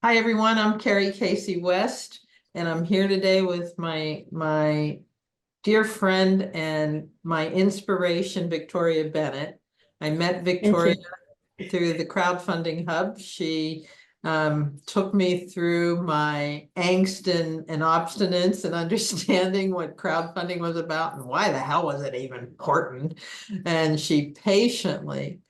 Hi, everyone. I'm Carrie Casey West, and I'm here today with my dear friend and my inspiration, Victoria Bennett. I met Thank Victoria you. through the Crowdfunding Hub. She took me through my angst and obstinance and understanding what crowdfunding was about and why the hell was it even important. And she patiently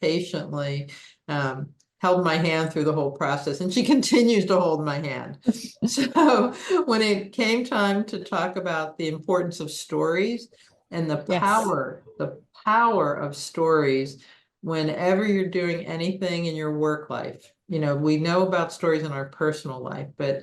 um, held my hand through the whole process, and she continues to hold my hand. So when it came time to talk about the importance of stories and Yes. the power of stories whenever you're doing anything in your work life. We know about stories in our personal life, but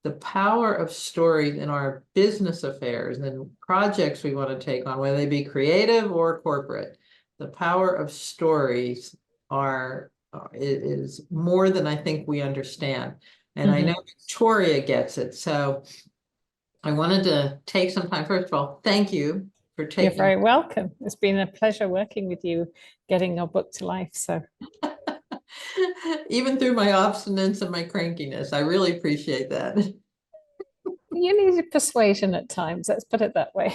the power of stories in our business affairs and projects we want to take on, whether they be creative or corporate, the power of stories are is more than I think we understand. And I know Hmm. Victoria gets it. So I wanted to take some time. First of all, thank you for You're taking very welcome. It's been a pleasure working with you, getting your book to life. So even through my obstinance and my crankiness. I really appreciate that. you need persuasion at times. Let's put it that way.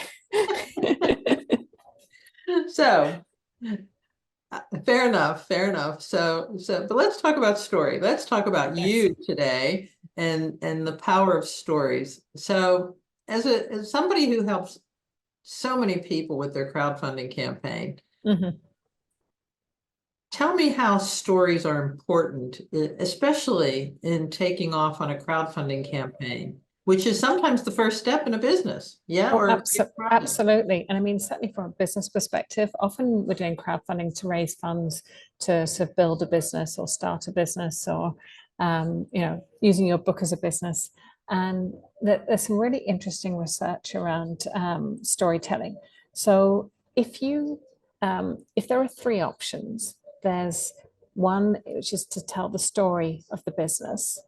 So, fair enough, fair enough. But let's talk about story. Let's talk about Yes. you today and the power of stories. So, as somebody who helps so many people with their crowdfunding campaign, Hmm. tell me how stories are important, especially in taking off on a crowdfunding campaign, which is sometimes the first step in a business. Yeah, Oh, or a creative project. absolutely. And I mean, certainly from a business perspective, often we're doing crowdfunding to raise funds to sort of build a business or start a business or, using your book as a business. And there's some really interesting research around storytelling. So if there are three options, there's one, which is to tell the story of the business.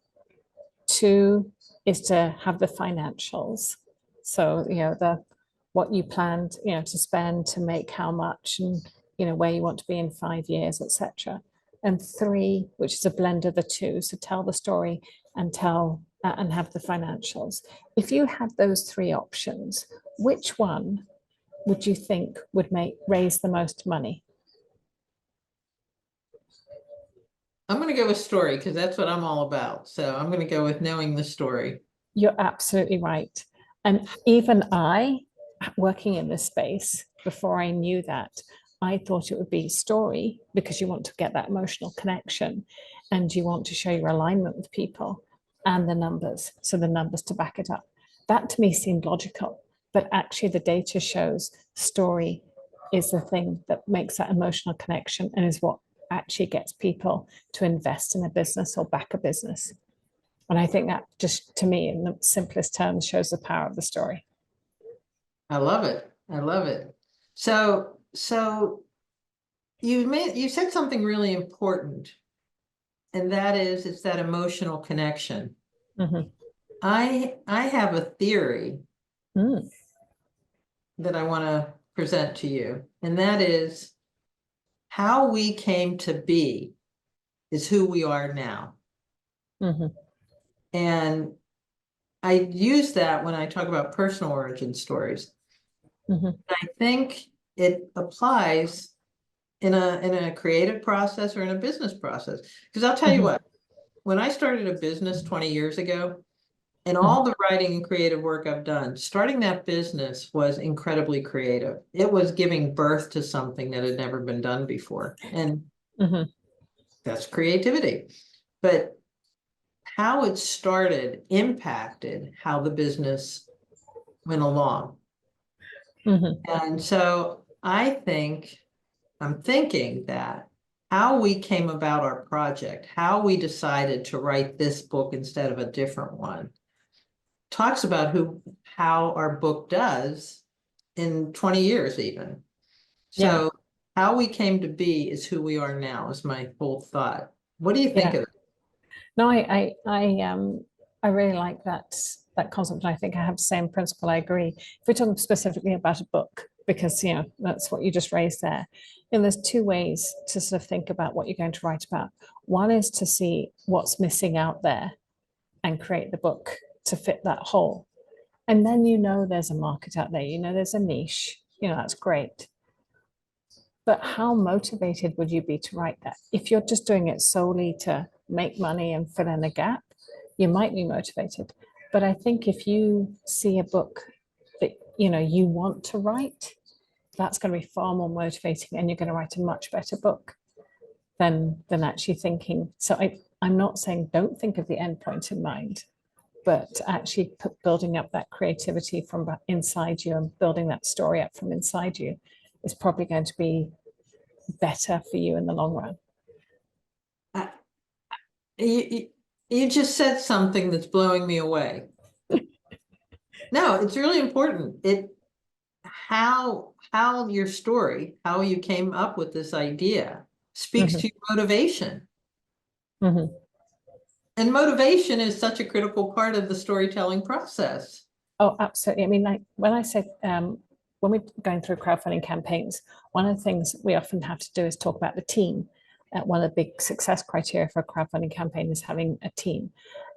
Two is to have the financials. So, the what you planned, to spend to make how much and where you want to be in 5 years, etc. And three, which is a blend of the two. So tell the story and and have the financials. If you had those three options, which one would you think would make raise the most money? I'm going to go with story because that's what I'm all about. So I'm going to go with knowing the story. You're absolutely right. And even I, working in this space, before I knew that, I thought it would be story because you want to get that emotional connection and you want to show your alignment with people and the numbers. So the numbers to back it up. That to me seemed logical. But actually, the data shows story is the thing that makes that emotional connection and is what actually gets people to invest in a business or back a business. And I think that just to me, in the simplest terms, shows the power of the story. I love it. I love it. So you said something really important, and that is it's that emotional connection. Mm-hmm. I have a theory Mm. that I want to present to you, and that is how we came to be is who we are now. Mm-hmm. And I use that when I talk about personal origin stories. Mm-hmm. I think it applies in a creative process or in a business process. Because I'll tell you Mm-hmm. what, when I started a business 20 years ago, and Mm-hmm. all the writing and creative work I've done, starting that business was incredibly creative. It was giving birth to something that had never been done before. And Mm-hmm. that's creativity. But how it started impacted how the business went along. Mm-hmm. And so I'm thinking that how we came about our project, how we decided to write this book instead of a different one, talks about how our book does in 20 years even. Yeah. So how we came to be is who we are now, is my whole thought. What do you think Yeah. of it? No, I really like that concept. And I think I have the same principle. I agree. If we're talking specifically about a book, because that's what you just raised there. And there's two ways to sort of think about what you're going to write about. One is to see what's missing out there and create the book to fit that hole. And then you know there's a market out there, you know there's a niche, you know, that's great. But how motivated would you be to write that? If you're just doing it solely to make money and fill in a gap, you might be motivated. But I think if you see a book that you know you want to write, that's going to be far more motivating, and you're going to write a much better book than actually thinking. So I'm not saying don't think of the end point in mind, but actually building up that creativity from inside you and building that story up from inside you is probably going to be better for you in the long run. You just said something that's blowing me away. No, it's really important. How your story, how you came up with this idea speaks to your motivation. And motivation is such a critical part of the storytelling process. Oh, absolutely. I mean, like when I said, when we're going through crowdfunding campaigns, one of the things we often have to do is talk about the team. One of the big success criteria for a crowdfunding campaign is having a team.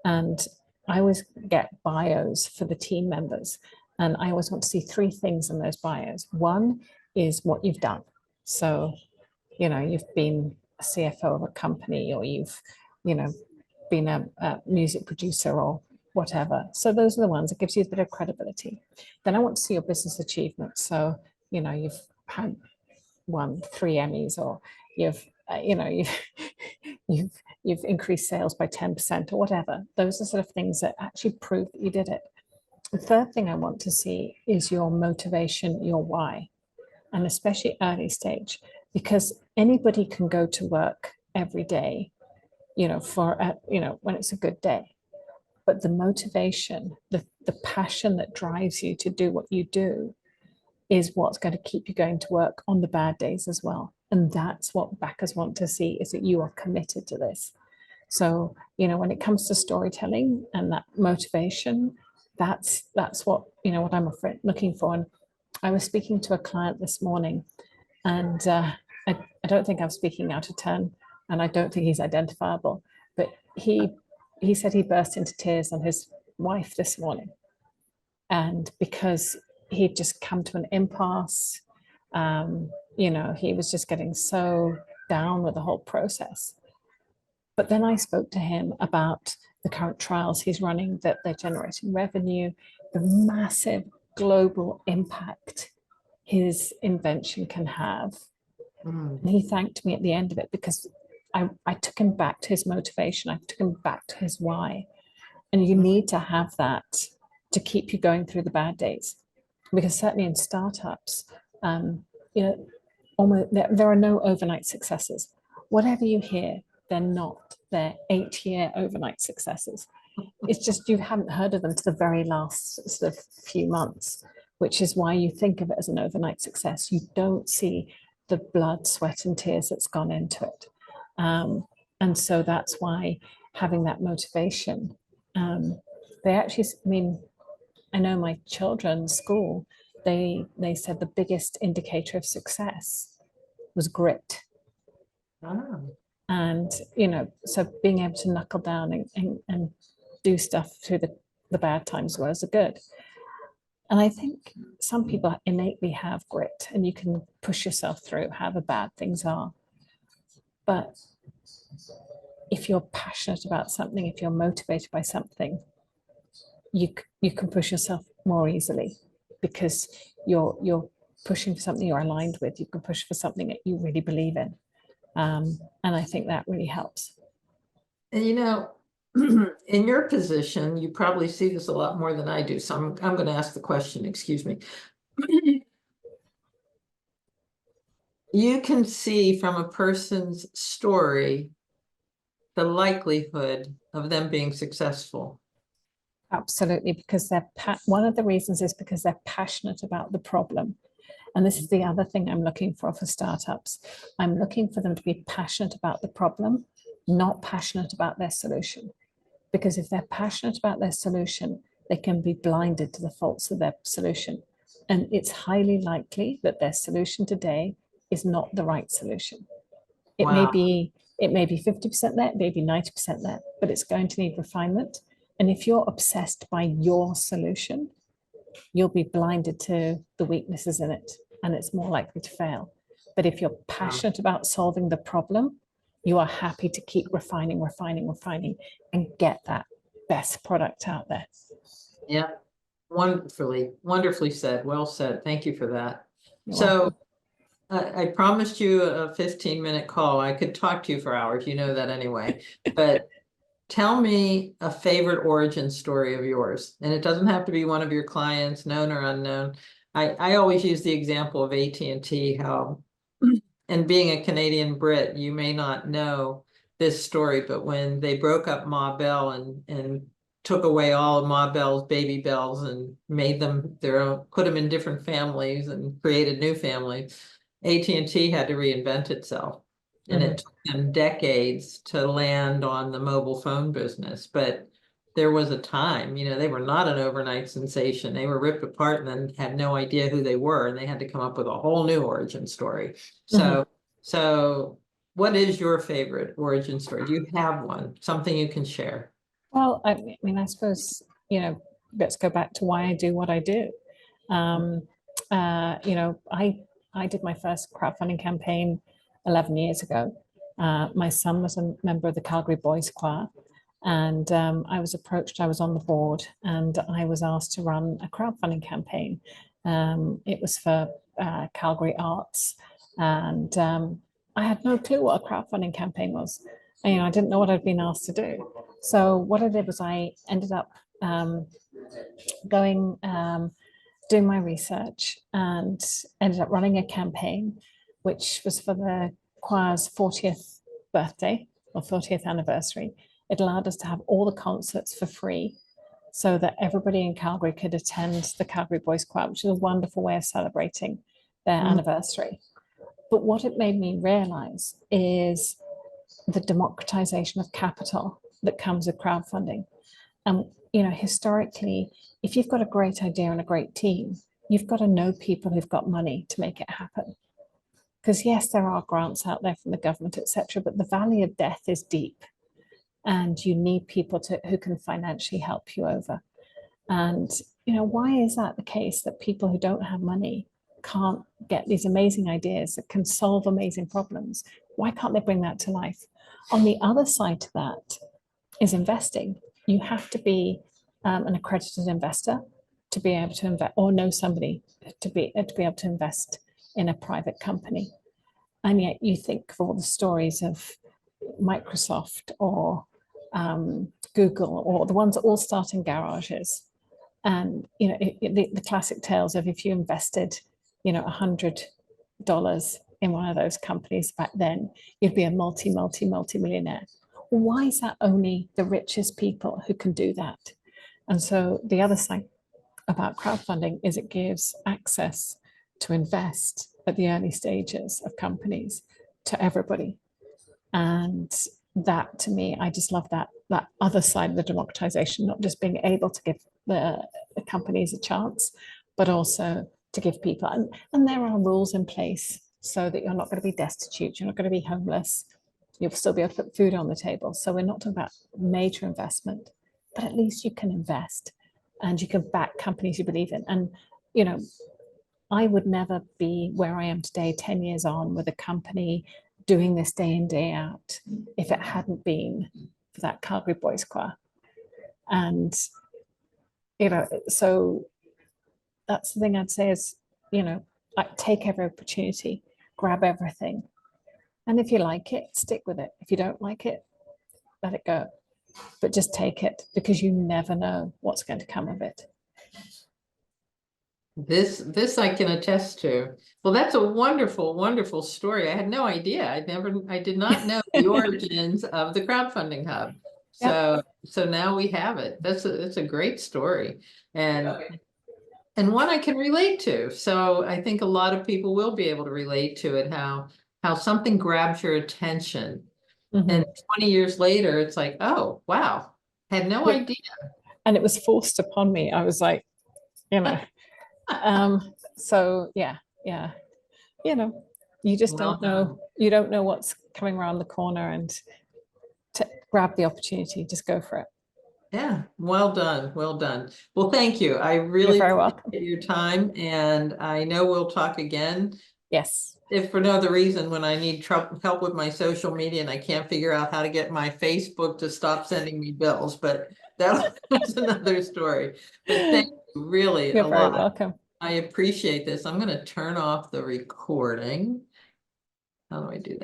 And I always get bios for the team members. And I always want to see three things in those bios. One is what you've done. So, you know, you've been a CFO of a company, or you've, you know, been a music producer or whatever. So those are the ones that gives you a bit of credibility. Then I want to see your business achievements. So, you know, you've had won 3 Emmys, or you've, you know, you've increased sales by 10% or whatever. Those are sort of things that actually prove that you did it. The third thing I want to see is your motivation, your why, and especially early stage, because anybody can go to work every day, you know, for, you know, when it's a good day. But the motivation, the passion that drives you to do what you do is what's going to keep you going to work on the bad days as well. And that's what backers want to see, is that you are committed to this. So, you know, when it comes to storytelling and that motivation, that's what, you know, what I'm looking for. And I was speaking to a client this morning, and I don't think I'm speaking out of turn, and I don't think he's identifiable, but he said he burst into tears on his wife this morning. And because he'd just come to an impasse, you know, he was just getting so down with the whole process. But then I spoke to him about the current trials he's running, that they're generating revenue, the massive global impact his invention can have. And he thanked me at the end of it, because I took him back to his motivation. I took him back to his why. And you need to have that to keep you going through the bad days. Because certainly in startups, you know, almost there are no overnight successes. Whatever you hear, they're not. They're 8-year overnight successes. It's just you haven't heard of them to the very last sort of few months, which is why you think of it as an overnight success. You don't see the blood, sweat, and tears that's gone into it. And so that's why having that motivation, they actually, I mean, I know my children's school, they said the biggest indicator of success was grit. Oh. And, you know, so being able to knuckle down and do stuff through the bad times as well as the good. And I think some people innately have grit, and you can push yourself through however bad things are. But if you're passionate about something, if you're motivated by something, you can push yourself more easily, because you're pushing for something you're aligned with. You can push for something that you really believe in. And I think that really helps. And you know, in your position, you probably see this a lot more than I do. So I'm going to ask the question, excuse me. You can see from a person's story the likelihood of them being successful. Absolutely, because one of the reasons is because they're passionate about the problem. And this is the other thing I'm looking for startups. I'm looking for them to be passionate about the problem, not passionate about their solution. Because if they're passionate about their solution, they can be blinded to the faults of their solution. And it's highly likely that their solution today is not the right solution. It may be 50% there, maybe 90% there, but it's going to need refinement. And if you're obsessed by your solution, you'll be blinded to the weaknesses in it, and it's more likely to fail. But if you're passionate about solving the problem, you are happy to keep refining, and get that best product out there. Yeah, wonderfully said. Well said. Thank you for that. You're So welcome. I promised you a 15-minute call. I could talk to you for hours, you know that anyway. But tell me a favorite origin story of yours. And it doesn't have to be one of your clients, known or unknown. I always use the example of AT&T, how, and being a Canadian Brit, you may not know this story, but when they broke up Ma Bell and took away all of Ma Bell's baby bells and made them their own, put them in different families and created new families, AT&T had to reinvent itself. And it took them decades to land on the mobile phone business. But there was a time, you know, they were not an overnight sensation. They were ripped apart and then had no idea who they were. And they had to come up with a whole new origin story. So what is your favorite origin story? Do you have one, something you can share? Well, I mean, I suppose, let's go back to why I do what I do. I did my first crowdfunding campaign 11 years ago. My son was a member of the Calgary Boys Choir, and I was approached, I was on the board, and I was asked to run a crowdfunding campaign. It was for Calgary Arts, and I had no clue what a crowdfunding campaign was. And, I didn't know what I'd been asked to do. So what I did was I ended up doing my research and ended up running a campaign, which was for the choir's 40th birthday or 40th anniversary. It allowed us to have all the concerts for free so that everybody in Calgary could attend the Calgary Boys Choir, which is a wonderful way of celebrating their anniversary. But what it made me realize is the democratization of capital that comes with crowdfunding. And, historically, if you've got a great idea and a great team, you've got to know people who've got money to make it happen. Because yes, there are grants out there from the government, etc., but the valley of death is deep, and you need people who can financially help you over. And why is that the case, that people who don't have money can't get these amazing ideas that can solve amazing problems? Why can't they bring that to life? On the other side to that is investing. You have to be an accredited investor to be able to invest, or know somebody to be able to invest in a private company. And yet you think of all the stories of Microsoft or Google, or the ones that all start in garages. And the classic tales of, if you invested $100 in one of those companies back then, you'd be a multi-millionaire. Why is that only the richest people who can do that? And so the other side about crowdfunding is it gives access to invest at the early stages of companies to everybody. And that, to me, I just love that other side of the democratization, not just being able to give the companies a chance, but also to give people, and there are rules in place so that you're not going to be destitute, you're not going to be homeless, you'll still be able to put food on the table. So we're not talking about major investment, but at least you can invest and you can back companies you believe in. And, I would never be where I am today, 10 years on, with a company doing this day in, day out, if it hadn't been for that Calgary Boys Choir. And, so that's the thing I'd say is, like, take every opportunity, grab everything. And if you like it, stick with it. If you don't like it, let it go. But just take it, because you never know what's going to come of it. This I can attest to. Well, that's a wonderful story. I had no idea. I did not know the origins of the Crowdfunding Hub. So now we have it. That's a great story. And one I can relate to. So I think a lot of people will be able to relate to it, how something grabs your attention. And 20 years later, it's like, oh, wow, had no idea. And it was forced upon me. I was like, so yeah, you just don't know. You don't know what's coming around the corner, and to grab the opportunity, just go for it. Yeah, well done, well done. Well, thank you. I You're really very welcome. appreciate your time, and I know we'll talk again. Yes. If for no other reason, when I need help with my social media and I can't figure out how to get my Facebook to stop sending me bills, but that's another story. But thank you really You're a very lot. welcome. I appreciate this. I'm going to turn off the recording. How do I do that?